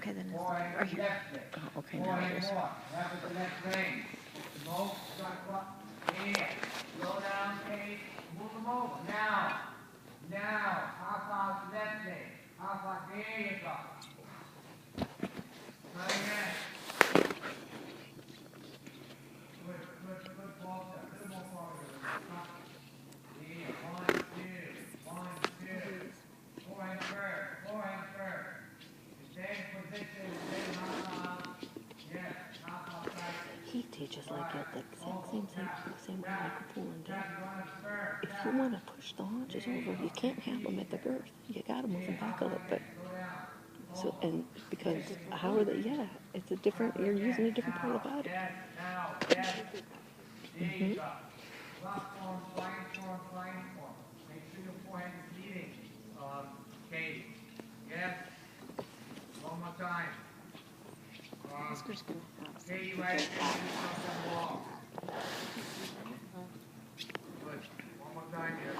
Okay, then it's Forehand are to you? left leg. Oh, okay, now it is. That was the next range. Smoke, yeah. Slow down, Kate. Move them over. Now. Half out left leg. Half out. There you go. Try again. Good ball set. A little more forward. Yeah. 1, 2. Forehand first. Same position. Same half out. Yes. Half out right. He teaches like it the exact same way Michael Pullen did. If you want to push the haunches over, you can't have them at the girth. You got to move them back a little bit. So, and because how are they? Yeah, it's a different. You're using a different part of the body. Mm-hmm. Make sure your forehand is leading. Katie. Yes. One more time. Oscar's gonna have Katie, some right good there. Wall. Good. One more time here.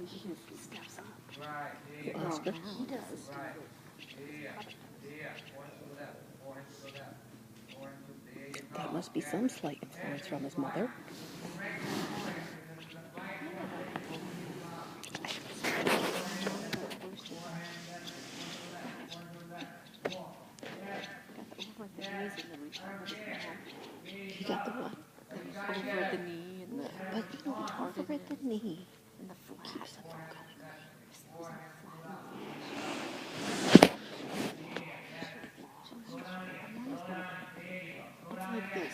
He steps up. Right. There you go. Oscar, he does. Right. Yeah. Forehand to the left. Forehand to the left. Forehand to there you go. That must be some slight influence from his mother. You got the what? Over the knee and the But you don't over at the knee. and the flat. Keeps the thumb going. It's like this.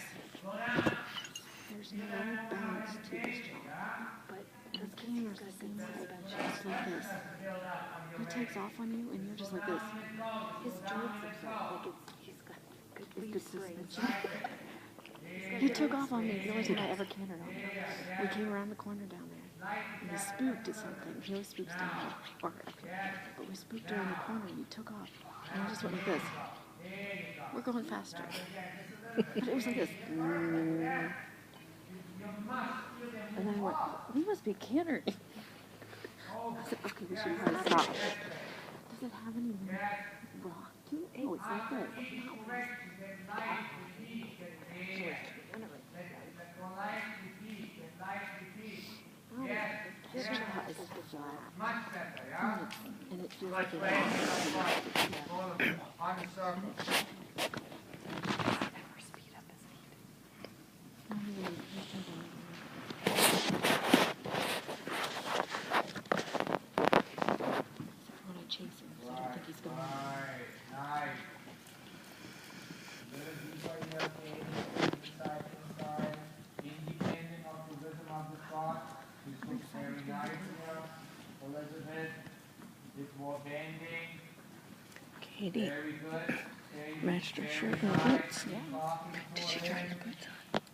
There's no bounce to this job, but the camera's the same way, just like this. He takes off on you, and you're just like this. His joints absorb, like he's got good suspension. He took off on me. The only time I ever cantered on him. We came around the corner down there, and he spooked at something. He always spooks down here, or up here. But we spooked around the corner, and he took off. And I just went like this. We're going faster. But it was like this. And I went, we must be cantering. I said, okay, we should probably stop. Does it have any rock to it? Oh, it's like this. This jaw is flat. And it feels like when I chase him, so I don't think he's going to. Nice. Independent of the rhythm of the shot. This looks very nice here. Elizabeth. It's more bending. Katie Very good. matched her shirt and boots. Did she try the boots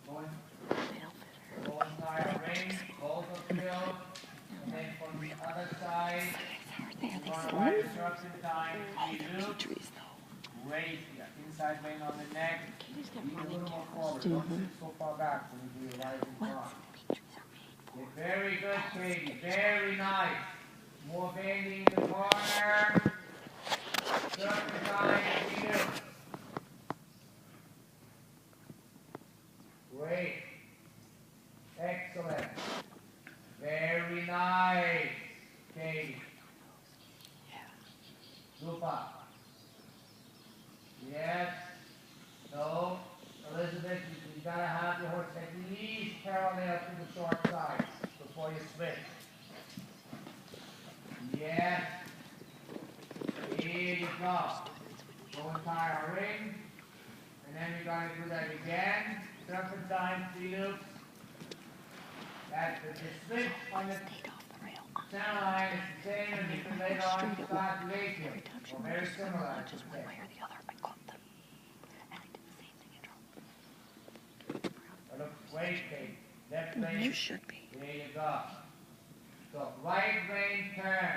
on? They don't fit her. And then from the other side, How are they? Are they one slim? right interruption time. Oh, they're Petrie's though. Great here. Inside vein on the neck. Katie's got Even a really little more calves. forward. Don't sit so far back when you do your rising Well, cross. Petrie's are made for. Very good, Katie. Very nice. More bending in the corner. Serpentine here. Great. Excellent. Very nice, Katie. Super. Yes. No. Elizabeth, you gotta have your horse at least parallel to the short side before you switch. Yes. Here you go. Go and tie a ring. And then you gotta do that again. Serpentine, 3 loops. That's the switch on the Stayed off the rail. center line is the same as you can later on Straight at start one. later. Every time she Or very noticed one similar. I watches should one say. way or the other, I caught them. And I did the same thing at home. Look, wait, Kate. Left You lane. should be. There you go. So right rein turn.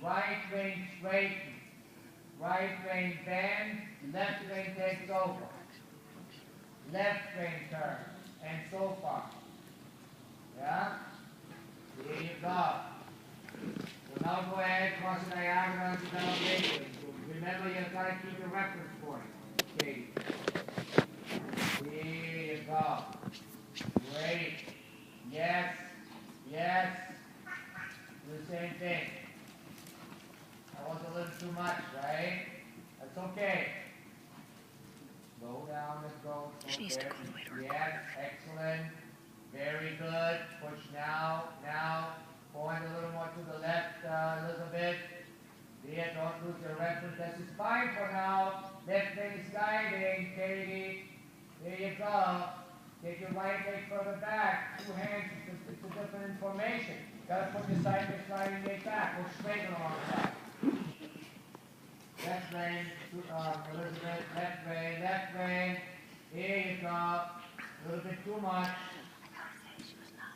Right rein straighten. Right rein bend. Left rein takes over. Left rein turn. And so far. Yeah? There you go. So now go ahead, cross the diagonal to the elevation. remember you gotta keep your reference point. Katie. There you go. Great. Yes. Yes. Do the same thing. That was a little too much, right? That's okay. Slow down and go. She needs to go all the way to her Yes, excellent. Very good. Push now. Now. Point a little more to the left, Elizabeth. There, don't lose your reference. This is fine for now. Left leg is guiding, Katie. There you go. Take your right leg further back. Two hands, it's a different information. Gotta put your side leg sliding leg back. Go straight along the side. Left rein, Elizabeth, left rein. There you go. A little bit too much.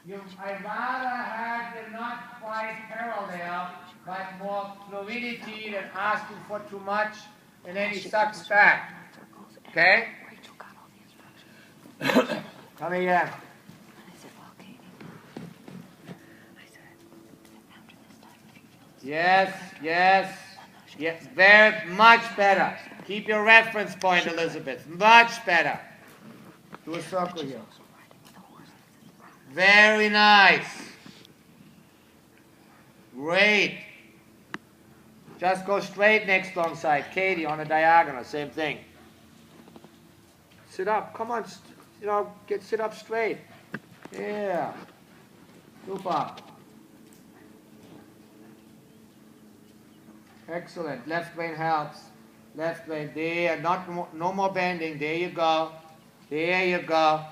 I'd rather have them not quite parallel, but more fluidity than asking for too much, and then he sucks back. Okay? Rachel got all the instructions. Come here. And I said, well, Katie, I said, after this time, if you feel Yes. Very much better. Keep your reference point, Elizabeth. Much better. Do a circle here. Very nice. Great. Just go straight next long side. Katie on a diagonal, same thing. Sit up. Come on, sit up straight. Yeah. Super. Excellent. Left rein helps. Left rein. There. No more bending. There you go. There you go.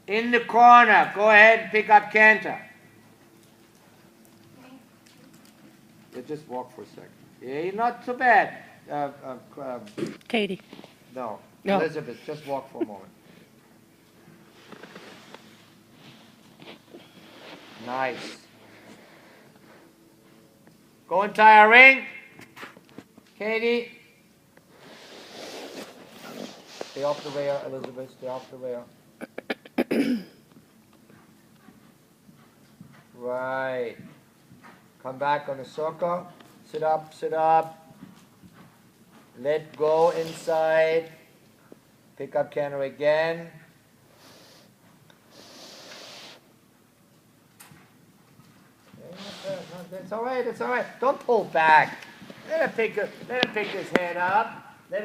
In the corner. Go ahead and pick up canter. Yeah, just walk for a second. Yeah, not too bad. Katie. No. No. Elizabeth, just walk for a moment. Nice. Go and tie a ring. Katie. Stay off the rail, Elizabeth. Stay off the rail. Right. Come back on the circle. Sit up, sit up. Let go inside. Pick up canter again. It's all right, it's all right. Don't pull back. Let him pick his head up. Let him